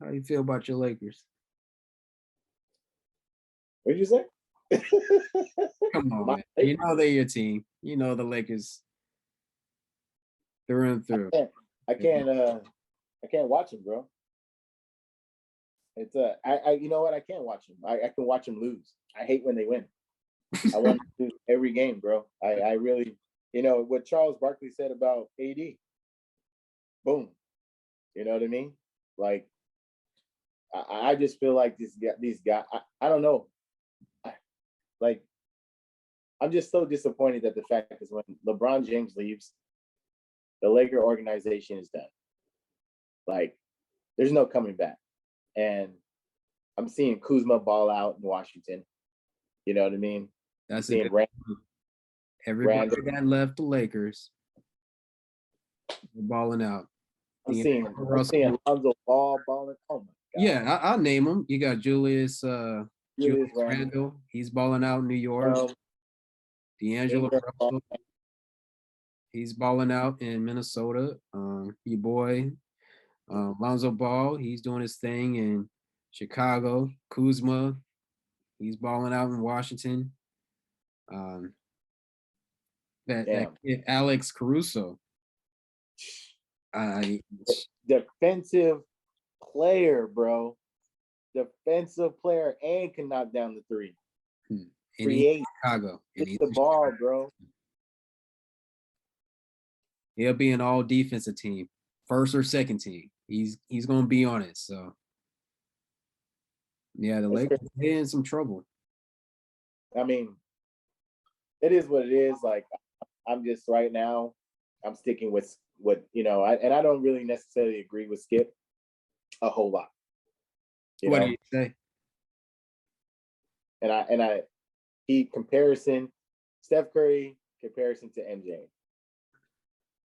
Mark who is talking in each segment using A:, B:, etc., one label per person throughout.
A: How you feel about your Lakers?
B: What did you say?
A: Come on,
B: My
A: man. You
B: Lakers.
A: know they're your team. You know the Lakers through and through.
B: can't, I can't, I can't watch him, bro. It's you know what? I can't watch him. I can watch him lose. I hate when they win. I want to lose every game, bro. I really, what Charles Barkley said about AD. Boom. You know what I mean? Like, I just feel like these guys. I don't know. Like, I'm just so disappointed that the fact is when LeBron James leaves, the Laker organization is done. Like, there's no coming back. And I'm seeing Kuzma ball out in Washington. You know what I mean?
A: That's
B: Seeing
A: it. Everybody that left the Lakers, they're balling out.
B: I'm seeing Lonzo Ball balling. Oh my God.
A: Yeah, I'll name them. You got Julius
B: Julius
A: Randle. He's balling out in New York. D'Angelo Russell. He's balling out in Minnesota. Your boy Lonzo Ball. He's doing his thing in Chicago. Kuzma. He's balling out in Washington. That kid, Alex Caruso.
B: Defensive player, bro. Defensive player and can knock down the three. Create
A: Chicago.
B: Get the ball, bro.
A: He'll be an all defensive team, first or second team. He's gonna be on it. So yeah, the Lakers are in some trouble.
B: I mean, it is what it is. Like, I'm just right now, I'm sticking with what I don't really necessarily agree with Skip a whole lot.
A: What do you say?
B: And he comparison Steph Curry comparison to MJ.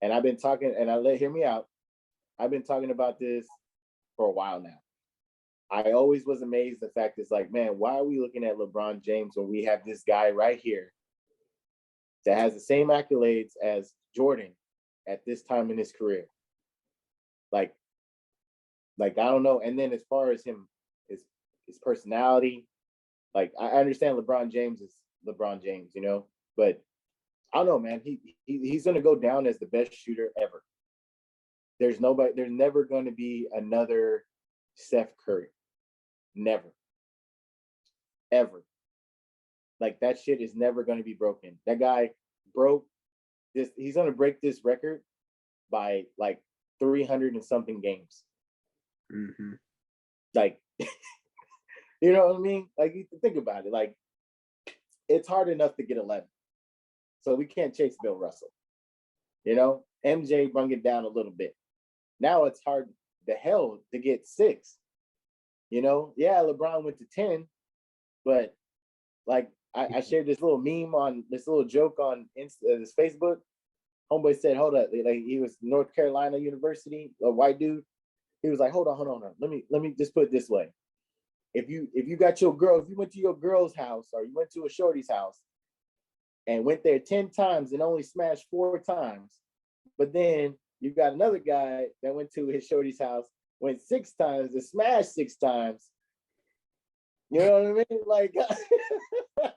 B: And I've been talking, and hear me out. I've been talking about this for a while now. I always was amazed the fact is like, man, why are we looking at LeBron James when we have this guy right here that has the same accolades as Jordan at this time in his career? Like I don't know. And then as far as his personality, like I understand LeBron James is LeBron James, but I don't know, man. He's gonna go down as the best shooter ever. There's never going to be another Steph Curry. Never. Ever. Like, that shit is never going to be broken. That guy broke this. He's going to break this record by like 300 and something games.
A: Mm-hmm.
B: Like, you know what I mean? Like, you think about it. Like, it's hard enough to get 11. So we can't chase Bill Russell. MJ brung it down a little bit. Now it's hard the hell to get 6. Yeah, LeBron went to 10, but like I shared this little meme on this little joke on this Facebook. Homeboy said, "Hold up," like he was North Carolina University, a white dude. He was like, "Hold on. Let me just put it this way: if you got your girl, if you went to your girl's house or you went to a shorty's house and went there 10 times and only smashed 4 times, but then you got another guy that went to his shorty's house, went 6 times and smashed 6 times. You know what I mean? Like,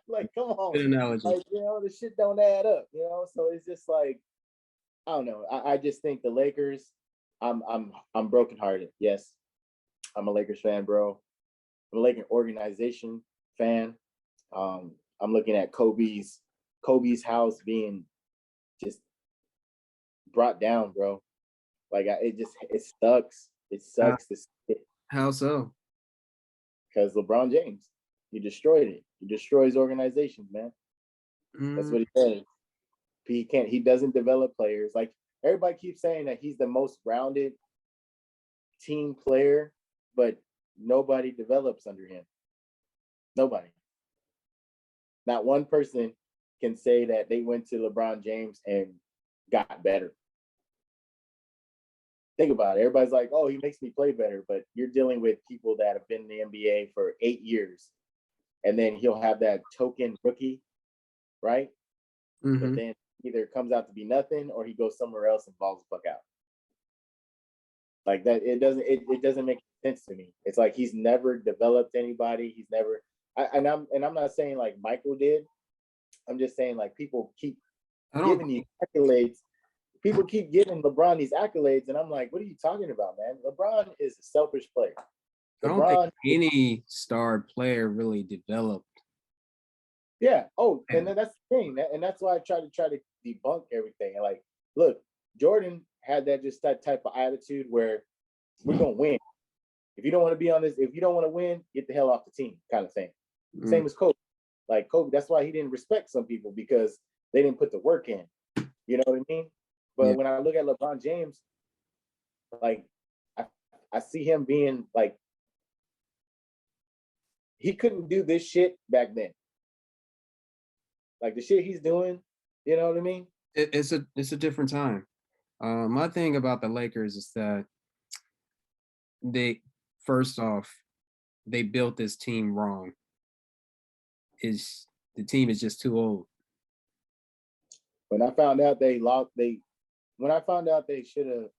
B: like, come on.
A: Good analogy.
B: Like, the shit don't add up, So it's just like, I don't know. I just think the Lakers, I'm brokenhearted. Yes, I'm a Lakers fan, bro. I'm a Lakers organization fan. I'm looking at Kobe's house being just brought down, bro. Like, it sucks. It sucks to see it.
A: How so?
B: Because LeBron James, he destroyed it. He destroys organizations, man. That's what he does. He doesn't develop players. Like, everybody keeps saying that he's the most rounded team player, but nobody develops under him. Nobody. Not one person can say that they went to LeBron James and got better. Think about it. Everybody's like, oh, he makes me play better, but you're dealing with people that have been in the NBA for 8 years, and then he'll have that token rookie, right? Mm-hmm. But then either comes out to be nothing or he goes somewhere else and balls the fuck out. Like that, it doesn't make sense to me. It's like he's never developed anybody. He's never. I'm not saying like Michael did. I'm just saying like people keep
A: I don't.
B: giving these accolades. People keep giving LeBron these accolades, and I'm like, what are you talking about, man? LeBron is a selfish player.
A: I don't think
B: LeBron,
A: any star player really developed.
B: yeah. Oh, and then that's the thing, and that's why I try to debunk everything. And like, look, Jordan had that type of attitude where we're gonna win. If you don't want to be on this, if you don't want to win, get the hell off the team, kind of thing. Same as Kobe. Like Kobe, that's why he didn't respect some people because they didn't put the work in. You know what I mean? But when I look at LeBron James, like I see him being like he couldn't do this shit back then. Like the shit he's doing, you know what I mean?
A: It's a different time. My thing about the Lakers is that they first off they built this team wrong. Is the team is just too old.
B: When I found out they lost, when I found out they should have,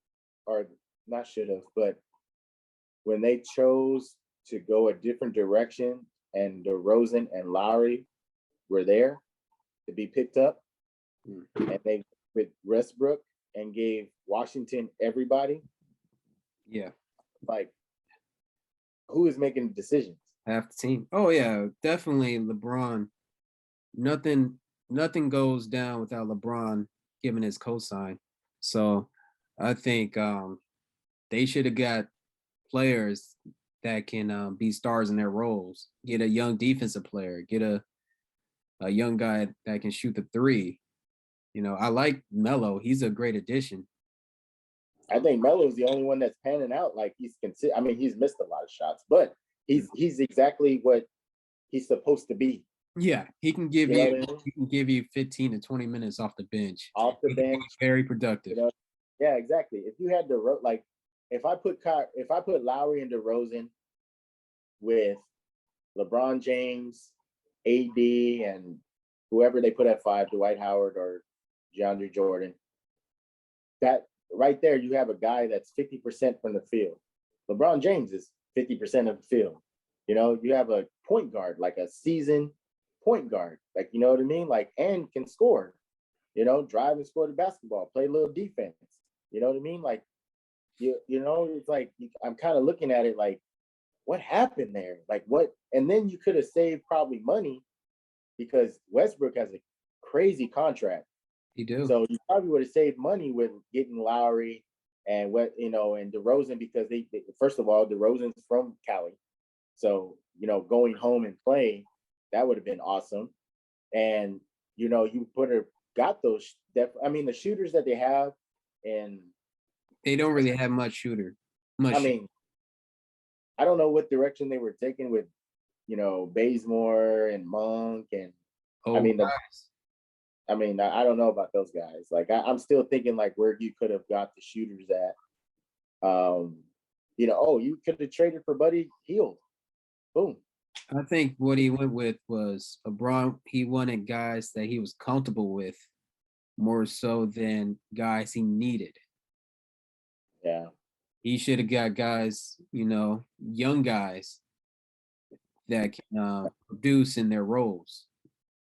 B: or not should have, but when they chose to go a different direction and DeRozan and Lowry were there to be picked up, and they with Westbrook and gave Washington everybody.
A: Yeah.
B: Like, who is making decisions?
A: Half the team. Oh yeah, definitely LeBron. Nothing goes down without LeBron giving his cosign. So I think they should have got players that can be stars in their roles. Get a young defensive player. Get a young guy that can shoot the three. You know, I like Melo. He's a great addition.
B: I think Melo's the only one that's panning out. Like I mean, he's missed a lot of shots, but he's exactly what he's supposed to be.
A: Yeah, he can give he can give you 15 to 20 minutes off the bench.
B: Off the bench,
A: very productive.
B: You know? Yeah, exactly. If you had like, if I put Lowry and DeRozan with LeBron James, AD, and whoever they put at 5, Dwight Howard or DeAndre Jordan, that right there, you have a guy that's 50% from the field. LeBron James is 50% of the field. You know, you have a point guard, like a seasoned point guard, like, you know what I mean? Like, and can score, you know, drive and score the basketball, play a little defense. You know what I mean? Like, you know, it's like, I'm kind of looking at it like, what happened there? Like, what? And then you could have saved probably money because Westbrook has a crazy contract.
A: He do.
B: So you probably would have saved money with getting Lowry and and DeRozan, because they first of all, DeRozan's from Cali. So, you know, going home and playing, that would have been awesome. And, you know, you got those, I mean, the shooters that they have, and
A: they don't really have much shooter.
B: I mean, I don't know what direction they were taking with, you know, Bazemore and Monk. And I mean, I don't know about those guys. Like, I'm still thinking like where you could have got the shooters at. You know, you could have traded for Buddy Hield. Boom.
A: I think what he went with was LeBron. He wanted guys that he was comfortable with more so than guys he needed.
B: Yeah.
A: He should have got guys, you know, young guys that can produce in their roles.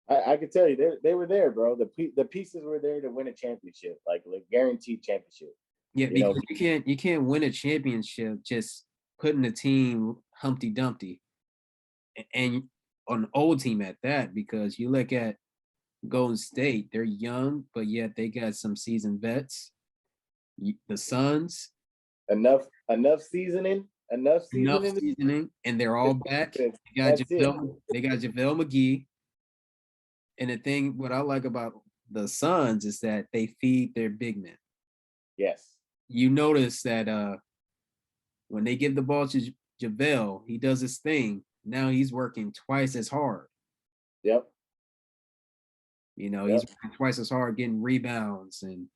B: I can tell you, they were there, bro. The pieces were there to win a championship, like guaranteed championship.
A: Yeah, because you can't win a championship just putting a team Humpty Dumpty, and on an old team at that. Because you look at Golden State, they're young, but yet they got some seasoned vets. The Suns,
B: enough seasoning,
A: and they're all back. They got JaVale McGee. And the thing, what I like about the Suns is that they feed their big men.
B: Yes.
A: You notice that when they give the ball to JaVale, he does his thing. Now he's working twice as hard.
B: Yep.
A: You know, he's working twice as hard getting rebounds and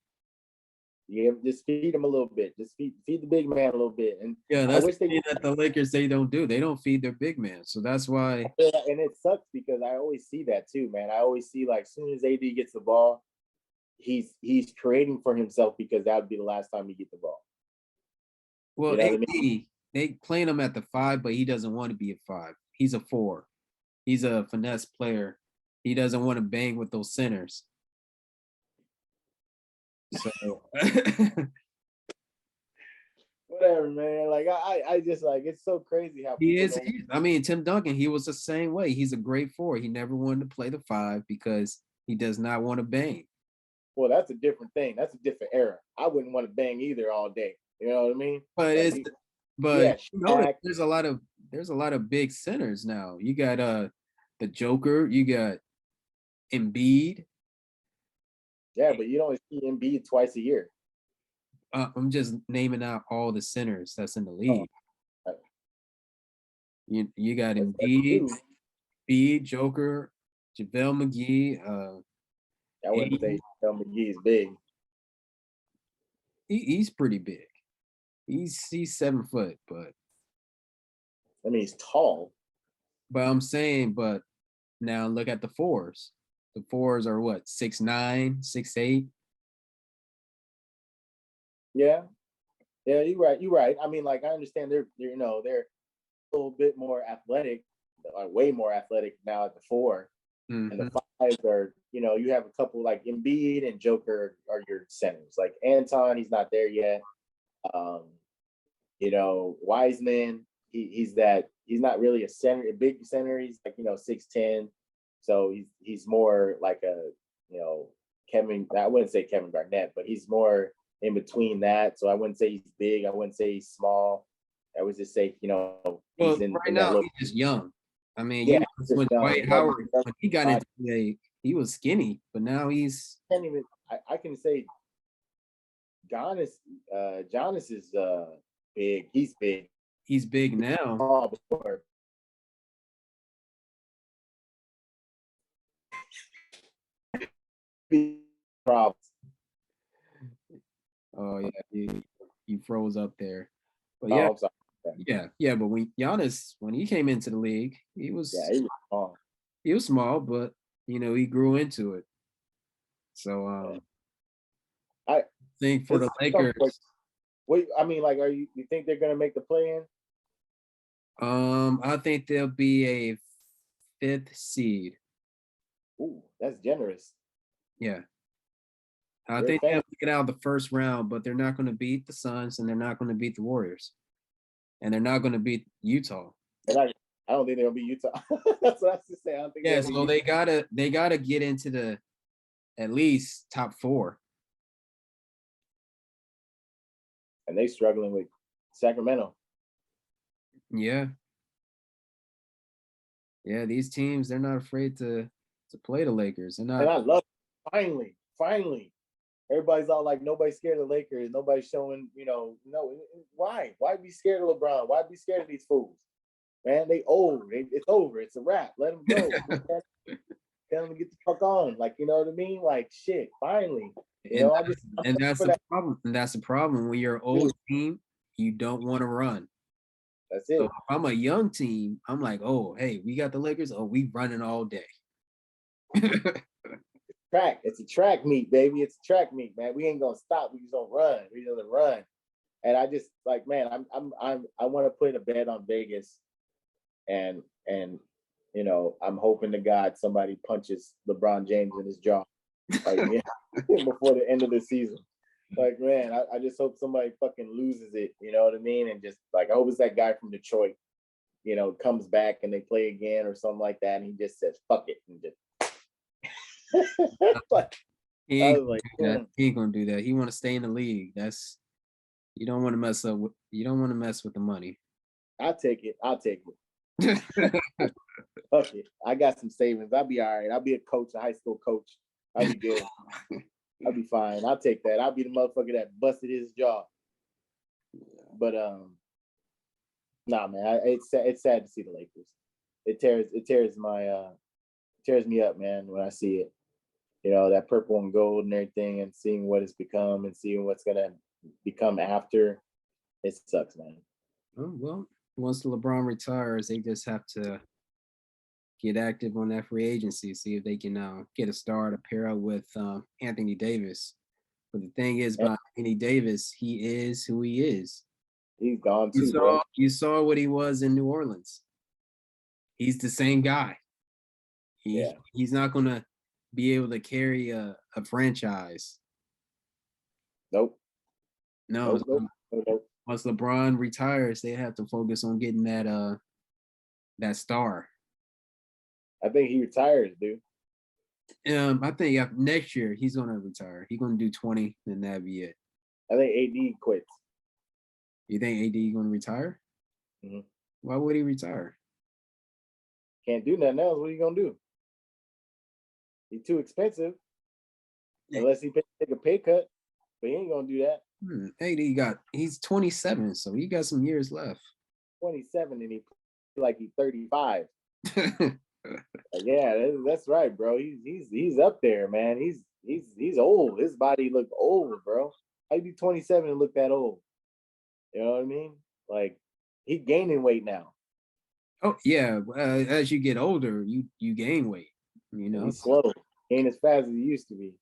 B: just feed him a little bit. Just feed the big man a little bit. And
A: yeah, that's the thing that the Lakers they don't do. They don't feed their big man. So that's why.
B: And it sucks because I always see that too, man. I always see like as soon as AD gets the ball, he's creating for himself because that would be the last time he get the ball.
A: Well,
B: you know
A: AD, they playing him at the 5, but he doesn't want to be a 5. He's a 4. He's a finesse player. He doesn't want to bang with those centers. So
B: Whatever, man. Like I just like it's so crazy how
A: he
B: people
A: is.
B: don't.
A: I mean, Tim Duncan, he was the same way. He's a great 4. He never wanted to play the 5 because he does not want to bang.
B: Well, that's a different thing. That's a different era. I wouldn't want to bang either all day. You know what I mean?
A: But
B: Like,
A: it's but
B: yeah,
A: you know that
B: Shaq.
A: there's a lot of big centers now. You got the Joker, you got Embiid.
B: Yeah, but you don't see Embiid twice a year.
A: I'm just naming out all the centers that's in the
B: Oh,
A: league.
B: right.
A: You got
B: That's
A: Embiid,
B: true.
A: Embiid, Joker, JaVale McGee.
B: I wouldn't say Phil McGee is big.
A: He's pretty big. He's 7 foot, but
B: I mean, he's tall.
A: I'm saying, but now look at the 4s. The 4s are what, 6'9", 6'8"?
B: Yeah, yeah, you're right. You're right. I mean, like I understand they're a little bit more athletic, way more athletic now at the 4, and the
A: Mm-hmm.
B: 5s are you have a couple like Embiid and Joker are your centers. Like Anton, he's not there yet. Um, Wiseman, he's not really a center, a big center. He's like 6'10", so he's more like a Kevin. I wouldn't say Kevin Garnett, but he's more in between that. So I wouldn't say he's big. I wouldn't say he's small. I would just say he's
A: Well,
B: in
A: right
B: that
A: now
B: little.
A: he's just young. I mean,
B: Yeah,
A: when
B: just young.
A: Dwight Howard, when he got into the league, he was skinny, but now he's.
B: Can't even. I can say Giannis is big. He's big.
A: He's big now.
B: Oh, before. Problems.
A: Oh yeah, you froze up there. But yeah,
B: Oh, I'm sorry.
A: yeah. But when he came into the league,
B: Yeah, he was small.
A: he was small, but he grew into it. So
B: I
A: think for the Lakers,
B: wait. I mean, like, you think they're gonna make the play in?
A: I think they'll be a 5th seed.
B: Ooh, that's generous.
A: Yeah. I
B: You're a
A: think they'll
B: fan.
A: get out of the first round, but they're not going to beat the Suns and they're not going to beat the Warriors. And they're not going to beat Utah.
B: I don't think they'll be Utah. That's what I have to say. I don't think.
A: Yeah, so they gotta get into the at least top 4.
B: And they struggling with Sacramento.
A: Yeah. Yeah, these teams, they're not afraid to play the Lakers. They're not.
B: And I love finally. Everybody's all like, nobody's scared of the Lakers. Nobody's showing, no. Why? Why be scared of LeBron? Why be scared of these fools? Man, they old. It's over. It's a wrap. Let them go. Tell them to get the fuck on. Like, you know what I mean? Like, shit, finally.
A: And that's the problem. And that's the problem. When you're an old team, you don't want to run.
B: That's it.
A: So if I'm a young team, I'm like, oh, hey, we got the Lakers. Oh, we running all day.
B: It's a track meet, baby. It's a track meet, man. We ain't gonna stop. We just gonna run. We gonna run. And I just like, man, I want to put a bet on Vegas, and I'm hoping to God somebody punches LeBron James in his jaw, like before the end of the season. Like, man, I just hope somebody fucking loses it. You know what I mean? And just like, I hope it's that guy from Detroit, comes back and they play again or something like that, and he just says fuck it and just. Like,
A: He ain't gonna do that. He want to stay in the league. You don't want to mess with the money.
B: I'll take it. Fuck it. I got some savings. I'll be all right. I'll be a coach, a high school coach. I'll be good. I'll be fine. I'll take that. I'll be the motherfucker that busted his jaw. But nah, man. It's sad to see the Lakers. It tears me up, man, when I see it. That purple and gold and everything, and seeing what it's become and seeing what's gonna become after. It sucks, man.
A: Oh, well, once LeBron retires, they just have to get active on that free agency, see if they can get a star to pair up with Anthony Davis. But the thing is, about Anthony Davis, he is who he is.
B: He's gone
A: You
B: too, bro.
A: saw what he was in New Orleans. He's the same guy. He's not gonna be able to carry a franchise.
B: Nope.
A: No,
B: Nope.
A: once LeBron retires, they have to focus on getting that star.
B: I think he retires, dude.
A: I think next year he's gonna retire. He's gonna do 20, and that'd be it.
B: I think AD quits.
A: You think AD gonna retire?
B: Mm-hmm.
A: Why would he retire?
B: Can't do nothing else. What are you gonna do? He's too expensive. Unless he take a pay cut, but he ain't gonna do that.
A: He's 27, so he got some years left.
B: 27, and he like he's 35. Yeah, that's right, bro. He's up there, man. He's old. His body look old, bro. How you be 27 and look that old? You know what I mean? Like he gaining weight now.
A: Oh yeah, as you get older, you gain weight. You know,
B: he's slow. He ain't as fast as he used to be.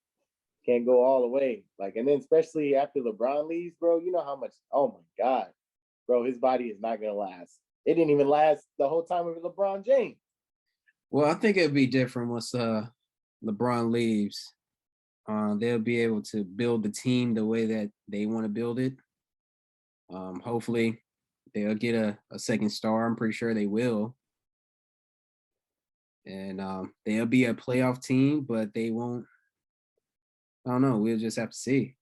B: Can't go all the way. Like, and then especially after LeBron leaves, bro. You know how much? Oh my god, bro, his body is not gonna last. It didn't even last the whole time with LeBron James.
A: Well, I think it'd be different once LeBron leaves. They'll be able to build the team the way that they want to build it. Hopefully, they'll get a second star. I'm pretty sure they will. And they'll be a playoff team, but they won't. I don't know. We'll just have to see.